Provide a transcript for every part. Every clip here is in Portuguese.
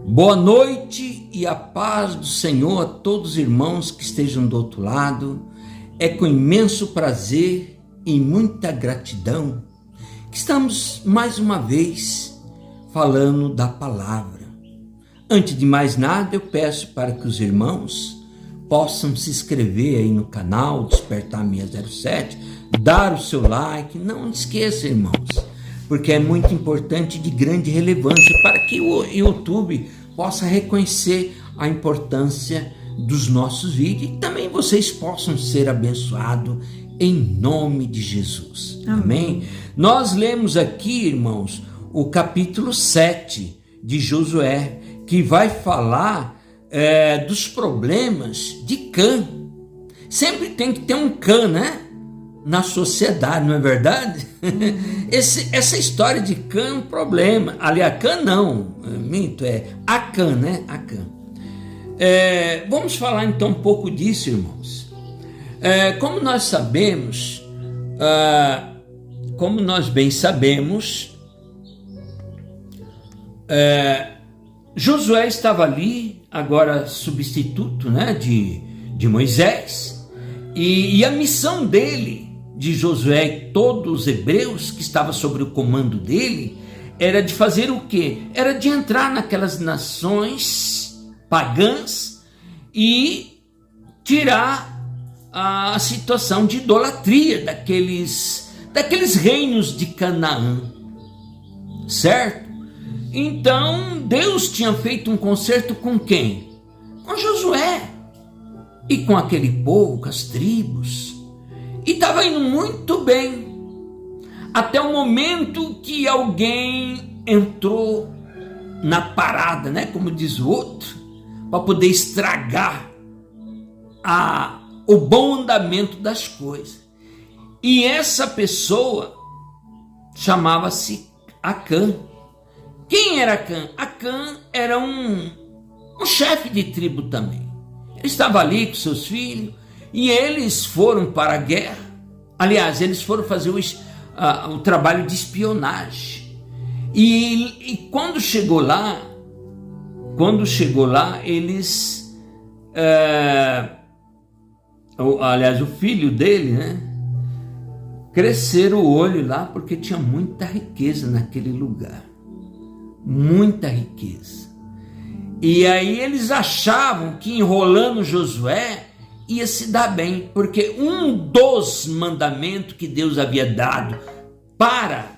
Boa noite e a paz do Senhor a todos os irmãos que estejam do outro lado. É com imenso prazer e muita gratidão que estamos mais uma vez falando da palavra. Antes de mais nada, eu peço para que os irmãos possam se inscrever aí no canal Despertar 607, dar o seu like. Não esqueça, irmãos, porque é muito importante, de grande relevância, para que o YouTube possa reconhecer a importância dos nossos vídeos e também vocês possam ser abençoados em nome de Jesus. Amém? Nós lemos aqui, irmãos, o capítulo 7 de Josué, que vai falar dos problemas de Cã. Sempre tem que ter um Cã, né? Na sociedade, não é verdade? Essa história de Cã é um problema. Aliás, Cã não, minto, é Acã, né? Acã. Vamos falar então um pouco disso, irmãos. Como nós sabemos, como nós bem sabemos, Josué estava ali, agora substituto, né, de Moisés, e a missão dele, de Josué e todos os hebreus que estavam sobre o comando dele, era de fazer o quê? Era de entrar naquelas nações pagãs e tirar a situação de idolatria daqueles reinos de Canaã, certo? Então Deus tinha feito um concerto com quem? Com Josué e com aquele povo, com as tribos. E estava indo muito bem, até o momento que alguém entrou na parada, né, como diz o outro, para poder estragar o bom andamento das coisas. E essa pessoa chamava-se Acã. Quem era Acã? Acã era um chefe de tribo também. Ele estava ali com seus filhos, e eles foram para a guerra. Aliás, eles foram fazer o trabalho de espionagem. E quando chegou lá, eles... aliás, o filho dele, né? Cresceram o olho lá, porque tinha muita riqueza naquele lugar. Muita riqueza. E aí eles achavam que enrolando Josué ia se dar bem, porque um dos mandamentos que Deus havia dado para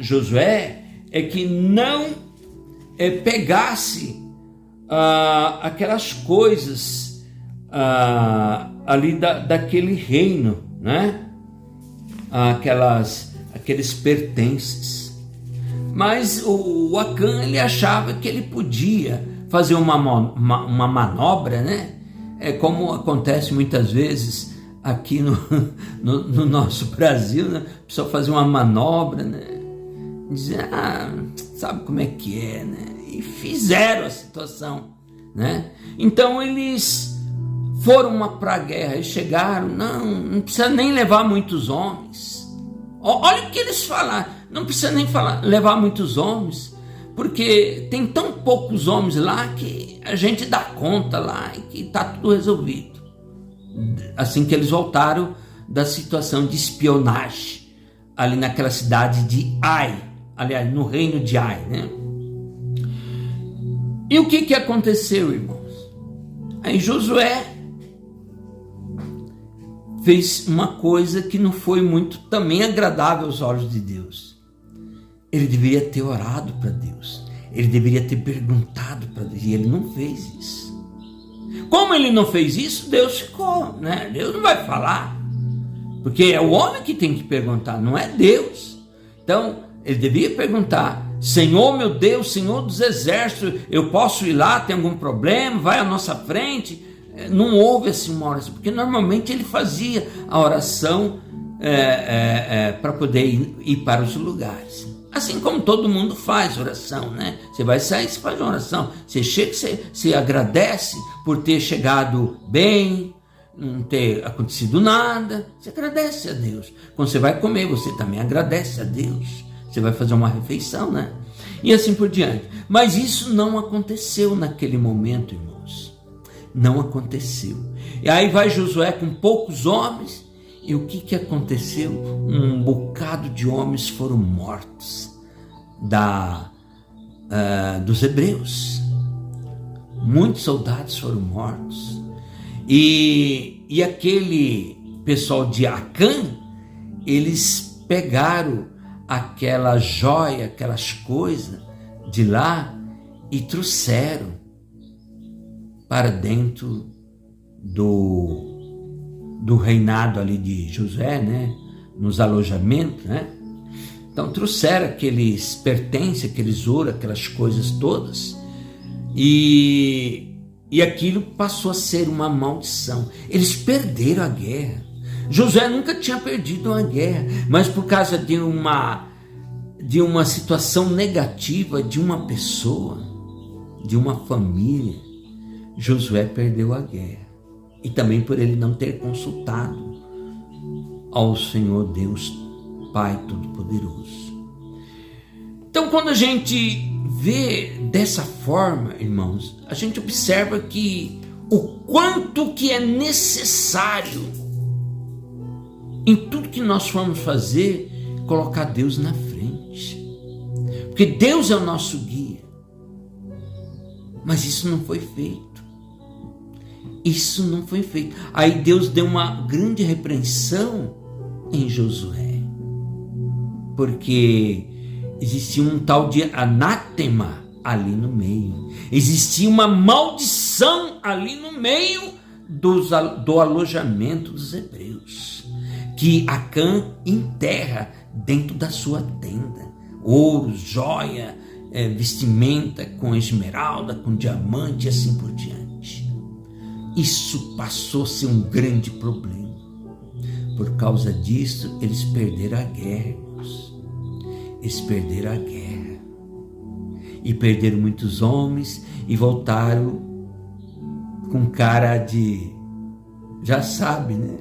Josué é que não pegasse aquelas coisas ali daquele reino, né? Aqueles pertences. Mas o Acã, ele achava que ele podia fazer uma manobra, né? Como acontece muitas vezes aqui no nosso Brasil, né? A pessoa fazer uma manobra, né? Dizer, sabe como é que é, né? E fizeram a situação, né? Então eles foram para a guerra e chegaram, não precisa nem levar muitos homens. Olha o que eles falaram, não precisa nem levar muitos homens, porque tem tão poucos homens lá que a gente dá conta lá e que está tudo resolvido. Assim que eles voltaram da situação de espionagem ali naquela cidade de Ai, aliás, no reino de Ai, né? E o que aconteceu, irmãos? Aí Josué fez uma coisa que não foi muito também agradável aos olhos de Deus. Ele deveria ter orado para Deus. Ele deveria ter perguntado para Deus. E ele não fez isso. Como ele não fez isso, Deus ficou, né? Deus não vai falar. Porque é o homem que tem que perguntar, não é Deus. Então, ele devia perguntar: Senhor meu Deus, Senhor dos exércitos, eu posso ir lá, tem algum problema? Vai à nossa frente. Não houve assim uma oração, porque normalmente ele fazia a oração para poder ir para os lugares. Assim como todo mundo faz oração, né? Você vai sair, você faz uma oração. Você chega, você agradece por ter chegado bem, não ter acontecido nada. Você agradece a Deus. Quando você vai comer, você também agradece a Deus. Você vai fazer uma refeição, né? e assim por diante. Mas isso não aconteceu naquele momento, irmãos. Não aconteceu. E aí vai Josué com poucos homens, e o que aconteceu? Um bocado de homens foram mortos dos hebreus. Muitos soldados foram mortos. E aquele pessoal de Acã, eles pegaram aquela joia, aquelas coisas de lá e trouxeram para dentro do reinado ali de Josué, né? Nos alojamentos, né? Então trouxeram aqueles pertences, aqueles ouro, aquelas coisas todas, e aquilo passou a ser uma maldição. Eles perderam a guerra. Josué nunca tinha perdido uma guerra, mas por causa de uma situação negativa de uma pessoa, de uma família, Josué perdeu a guerra. E também por ele não ter consultado ao Senhor Deus, Pai Todo-Poderoso. Então, quando a gente vê dessa forma, irmãos, a gente observa que o quanto que é necessário em tudo que nós formos fazer, colocar Deus na frente. Porque Deus é o nosso guia. Mas isso não foi feito. Isso não foi feito. Aí Deus deu uma grande repreensão em Josué. Porque existia um tal de anátema ali no meio. Existia uma maldição ali no meio do alojamento dos hebreus, que Acã enterra dentro da sua tenda. Ouro, joia, vestimenta com esmeralda, com diamante e assim por diante. Isso passou a ser um grande problema. Por causa disso, eles perderam a guerra, irmãos. Eles perderam a guerra. E perderam muitos homens e voltaram com cara de... já sabe, né?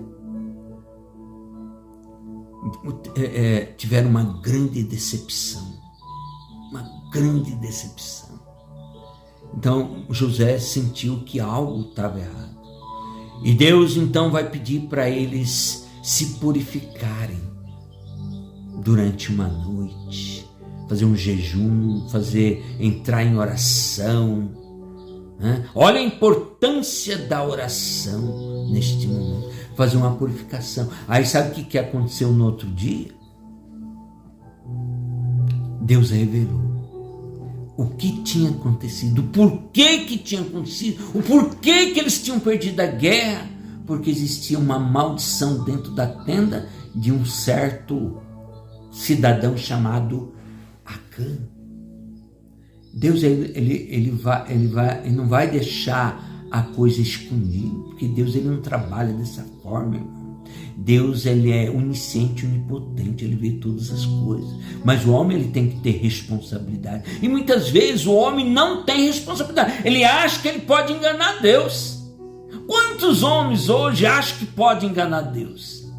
Tiveram uma grande decepção. Uma grande decepção. Então José sentiu que algo estava errado. E Deus então vai pedir para eles se purificarem durante uma noite, fazer um jejum, entrar em oração. Olha a importância da oração neste momento. Fazer uma purificação. Aí sabe o que aconteceu no outro dia? Deus revelou o que tinha acontecido, o porquê que tinha acontecido, o porquê que eles tinham perdido a guerra. Porque existia uma maldição dentro da tenda de um certo cidadão chamado Acã. Deus ele não vai deixar a coisa escondida, porque Deus ele não trabalha dessa forma, irmão. Deus ele é onisciente, onipotente, ele vê todas as coisas. Mas o homem ele tem que ter responsabilidade. E muitas vezes o homem não tem responsabilidade. Ele acha que ele pode enganar Deus. Quantos homens hoje acham que pode enganar Deus?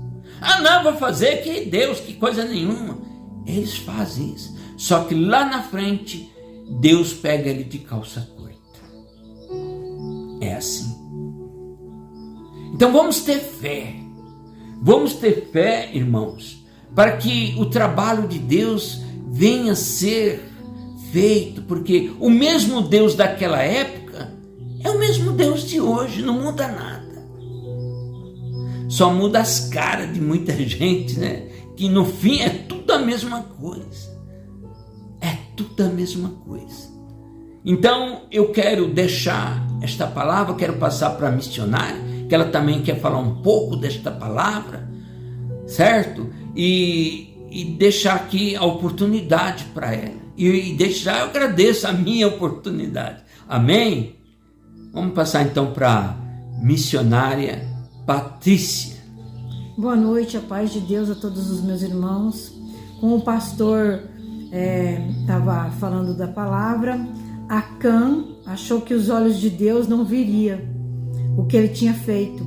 Não, vou fazer que Deus, que coisa nenhuma. Eles fazem isso. Só que lá na frente, Deus pega ele de calça curta. É assim. Então vamos ter fé. Vamos ter fé, irmãos, para que o trabalho de Deus venha a ser feito, porque o mesmo Deus daquela época é o mesmo Deus de hoje, não muda nada. Só muda as caras de muita gente, né? Que no fim é tudo a mesma coisa. É tudo a mesma coisa. Então eu quero deixar esta palavra, quero passar para a missionária, que ela também quer falar um pouco desta palavra, certo? E deixar aqui a oportunidade para ela. E deixar, eu agradeço a minha oportunidade. Amém? Vamos passar então para a missionária Patrícia. Boa noite, a paz de Deus a todos os meus irmãos. Como o pastor estava falando da palavra, Acã achou que os olhos de Deus não viriam o que ele tinha feito.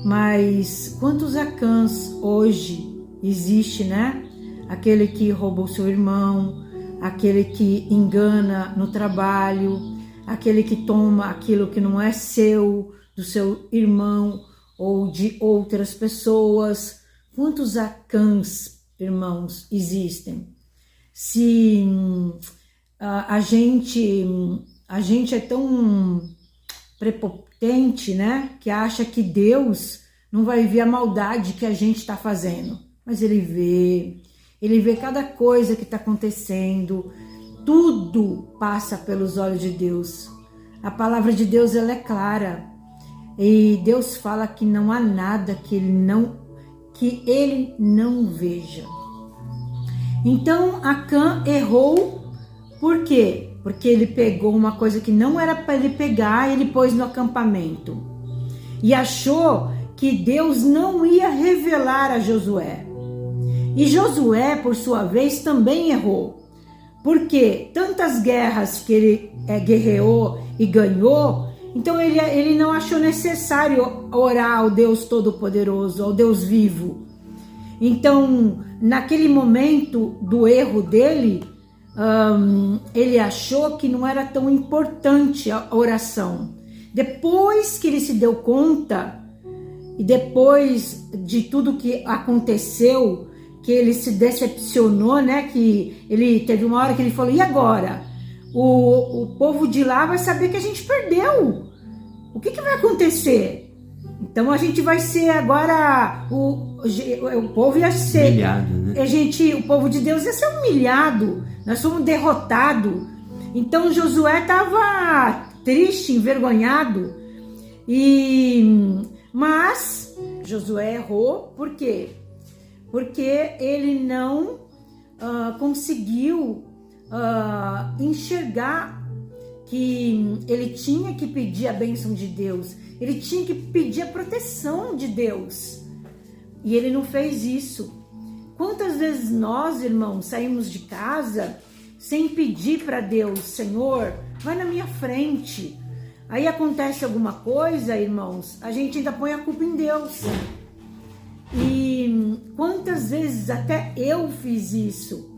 Mas quantos Acãs hoje existe, né? Aquele que roubou seu irmão, aquele que engana no trabalho, aquele que toma aquilo que não é seu, do seu irmão ou de outras pessoas. Quantos Acãs, irmãos, existem? Se a gente é tão prepotente, né, que acha que Deus não vai ver a maldade que a gente está fazendo, mas Ele vê cada coisa que está acontecendo, tudo passa pelos olhos de Deus. A palavra de Deus, ela é clara, e Deus fala que não há nada que Ele não veja. Então Acã errou, por quê? Porque ele pegou uma coisa que não era para ele pegar, ele pôs no acampamento e achou que Deus não ia revelar a Josué. E Josué, por sua vez, também errou, porque tantas guerras que ele guerreou e ganhou, então ele não achou necessário orar ao Deus Todo-Poderoso, ao Deus vivo. Então, naquele momento do erro dele, ele achou que não era tão importante a oração. Depois que ele se deu conta, e depois de tudo que aconteceu, que ele se decepcionou, né? Que ele teve uma hora que ele falou: e agora? O povo de lá vai saber que a gente perdeu. O que vai acontecer? Então a gente vai ser agora o povo ia ser humilhado, né? O povo de Deus ia ser humilhado. Nós fomos derrotados. Então Josué estava triste, envergonhado. Mas Josué errou, por quê? Porque ele não conseguiu enxergar que ele tinha que pedir a bênção de Deus, ele tinha que pedir a proteção de Deus, e ele não fez isso. Quantas vezes nós, irmãos, saímos de casa sem pedir para Deus: Senhor, vai na minha frente. Aí acontece alguma coisa, irmãos, a gente ainda põe a culpa em Deus. E quantas vezes até eu fiz isso.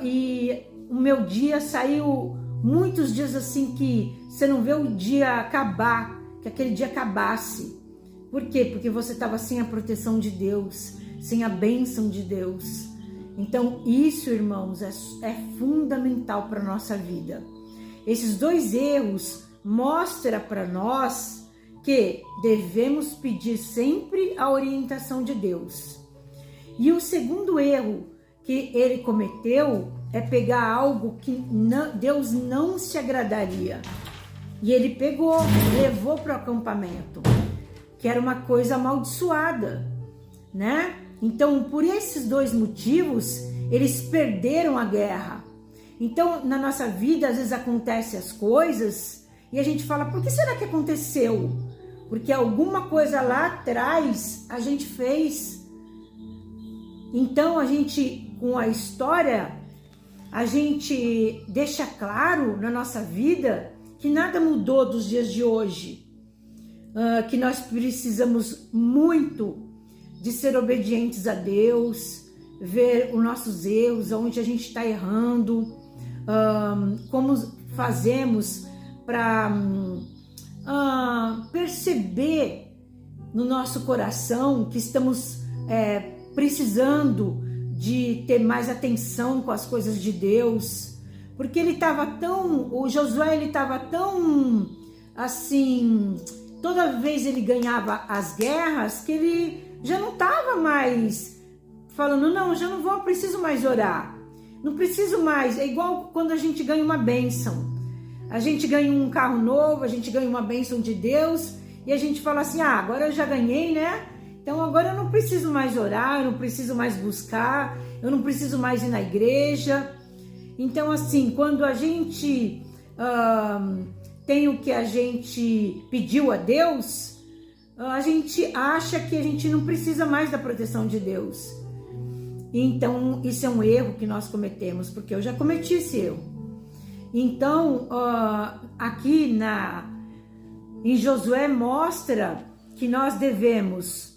E o meu dia saiu muitos dias assim que você não vê o dia acabar, que aquele dia acabasse. Por quê? Porque você estava sem a proteção de Deus, sem a bênção de Deus. Então isso, irmãos, é fundamental para a nossa vida. Esses dois erros mostram para nós que devemos pedir sempre a orientação de Deus. E o segundo erro que ele cometeu é pegar algo que Deus não se agradaria. E ele pegou, levou para o acampamento, que era uma coisa amaldiçoada, né? Então, por esses dois motivos, eles perderam a guerra. Então, na nossa vida, às vezes acontecem as coisas e a gente fala: por que será que aconteceu? Porque alguma coisa lá atrás a gente fez. Então, a gente, com a história, a gente deixa claro na nossa vida que nada mudou dos dias de hoje, que nós precisamos muito de ser obedientes a Deus, ver os nossos erros, onde a gente está errando, como fazemos para perceber no nosso coração que estamos precisando de ter mais atenção com as coisas de Deus, porque o Josué estava tão assim, toda vez ele ganhava as guerras, que ele já não estava mais falando: não, já não vou, preciso mais orar, não preciso mais. É igual quando a gente ganha uma bênção, a gente ganha um carro novo, a gente ganha uma bênção de Deus, e a gente fala assim: agora eu já ganhei, né? Então agora eu não preciso mais orar, eu não preciso mais buscar, eu não preciso mais ir na igreja. Então assim, quando a gente tem o que a gente pediu a Deus, a gente acha que a gente não precisa mais da proteção de Deus. Então isso é um erro que nós cometemos, porque eu já cometi esse erro. Então aqui em Josué mostra que nós devemos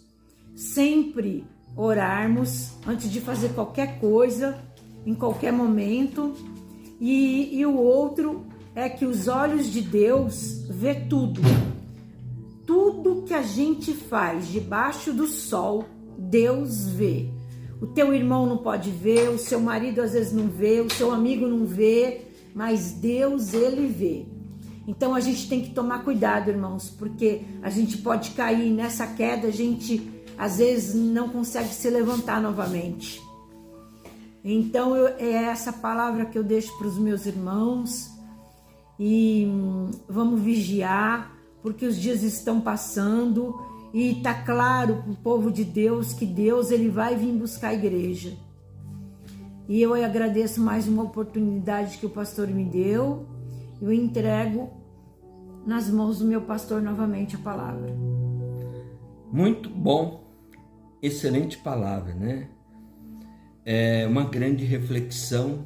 sempre orarmos antes de fazer qualquer coisa, em qualquer momento. E o outro é que os olhos de Deus vê tudo. Tudo que a gente faz debaixo do sol, Deus vê. O teu irmão não pode ver, o seu marido às vezes não vê, o seu amigo não vê, mas Deus, ele vê. Então a gente tem que tomar cuidado, irmãos, porque a gente pode cair nessa queda, a gente às vezes não consegue se levantar novamente. Então é essa palavra que eu deixo para os meus irmãos, e vamos vigiar, porque os dias estão passando e está claro para o povo de Deus que Deus, ele vai vir buscar a igreja. E eu agradeço mais uma oportunidade que o pastor me deu. Eu entrego nas mãos do meu pastor novamente a palavra. Muito bom, excelente palavra, né? É uma grande reflexão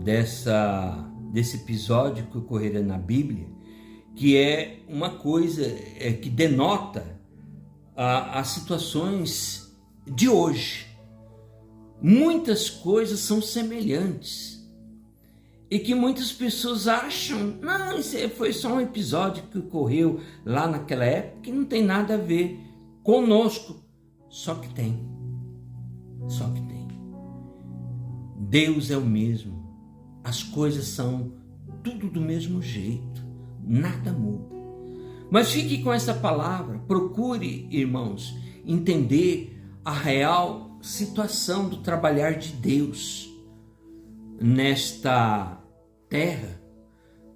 desse episódio que ocorrerá na Bíblia, que é uma coisa que denota as situações de hoje. Muitas coisas são semelhantes e que muitas pessoas acham, não, isso foi só um episódio que ocorreu lá naquela época que não tem nada a ver conosco. Só que tem. Deus é o mesmo. As coisas são tudo do mesmo jeito. Nada muda. Mas fique com essa palavra. Procure, irmãos, entender a real situação do trabalhar de Deus nesta terra,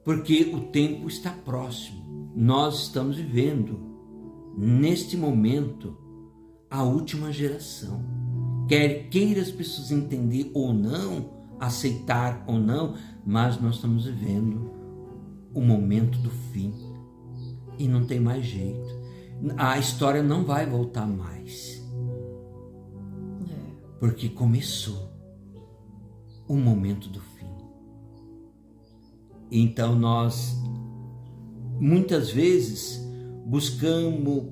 porque o tempo está próximo. Nós estamos vivendo, neste momento, a última geração. Quer queira as pessoas entender ou não, aceitar ou não, mas nós estamos vivendo o momento do fim. E não tem mais jeito. A história não vai voltar mais. Porque começou o momento do fim. Então nós, muitas vezes, buscamos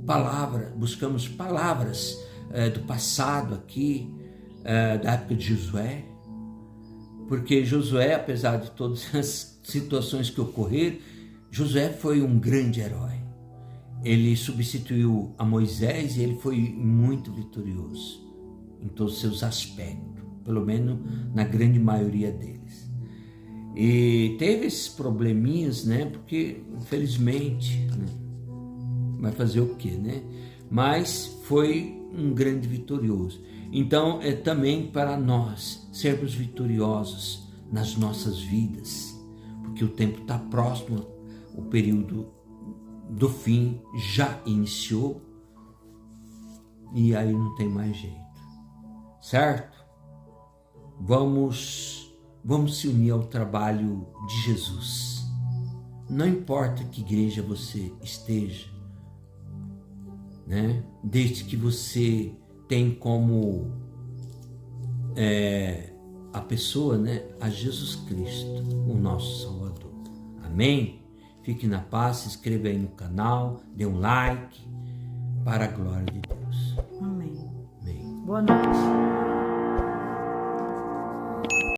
palavras do passado aqui, da época de Josué, porque Josué, apesar de todas as situações que ocorreram, Josué foi um grande herói. Ele substituiu a Moisés e ele foi muito vitorioso em todos os seus aspectos, pelo menos na grande maioria deles. E teve esses probleminhas, né? Porque, infelizmente, né? Vai fazer o quê, né? Mas foi um grande vitorioso. Então, é também para nós sermos vitoriosos nas nossas vidas, porque o tempo está próximo, o período do fim já iniciou e aí não tem mais jeito, certo? Vamos se unir ao trabalho de Jesus. Não importa que igreja você esteja, né? Desde que você tem como a pessoa, né? A Jesus Cristo, o nosso Salvador. Amém? Fique na paz, se inscreva aí no canal, dê um like, para a glória de Deus. Amém. Amém. Boa noite.